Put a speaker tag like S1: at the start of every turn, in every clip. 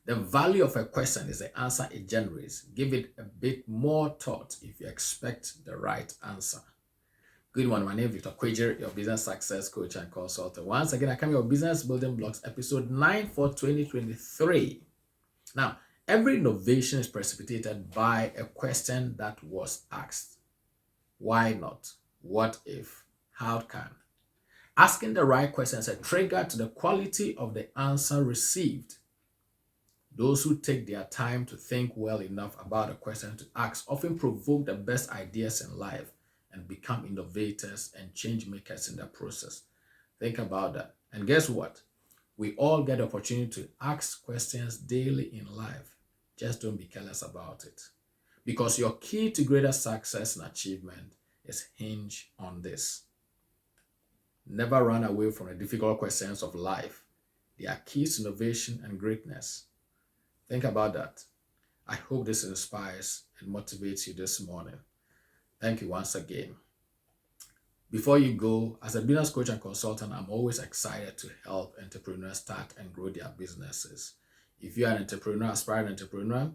S1: The value of a question is the answer it generates. Give it a bit more thought if you expect the right answer. Good morning, my name is Victor Kwejer, your business success coach and consultant. Once again, I come your business building blocks, episode 9 for 2023. Now, every innovation is precipitated by a question that was asked. Why not? What if? How can? Asking the right question is a trigger to the quality of the answer received. Those who take their time to think well enough about a question to ask often provoke the best ideas in life and become innovators and change makers in the process. Think about that. And guess what? We all get the opportunity to ask questions daily in life. Just don't be careless about it. Because your key to greater success and achievement is hinged on this. Never run away from the difficult questions of life. They are keys to innovation and greatness. Think about that. I hope this inspires and motivates you this morning. Thank you once again. Before you go, as a business coach and consultant, I'm always excited to help entrepreneurs start and grow their businesses. If you're an entrepreneur, aspiring entrepreneur,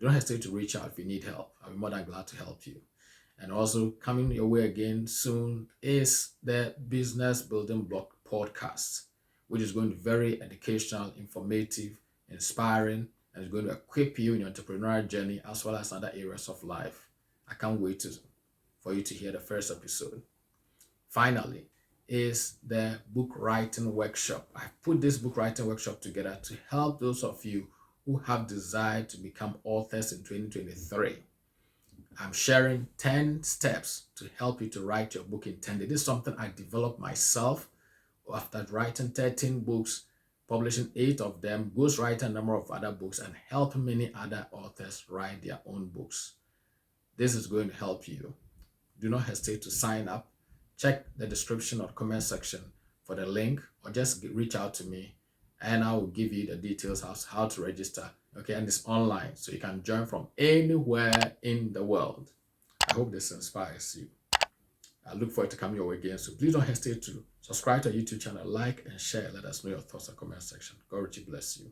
S1: don't hesitate to reach out if you need help. I'll be more than glad to help you. And also coming your way again soon is the Business Building Block podcast, which is going to be very educational, informative, inspiring, and is going to equip you in your entrepreneurial journey as well as other areas of life. I can't wait for you to hear the first episode. Finally, is the book writing workshop. I put this book writing workshop together to help those of you who have desired to become authors in 2023. I'm sharing 10 steps to help you to write your book in 10 days. This is something I developed myself after writing 13 books, publishing 8 of them, ghostwriting a number of other books, and helping many other authors write their own books. This is going to help you. Do not hesitate to sign up. Check the description or comment section for the link, or just reach out to me and I will give you the details of how to register. Okay, and it's online, so you can join from anywhere in the world. I hope this inspires you. I look forward to coming your way again. So please don't hesitate to subscribe to our YouTube channel, like and share. Let us know your thoughts in the comment section. God richly bless you.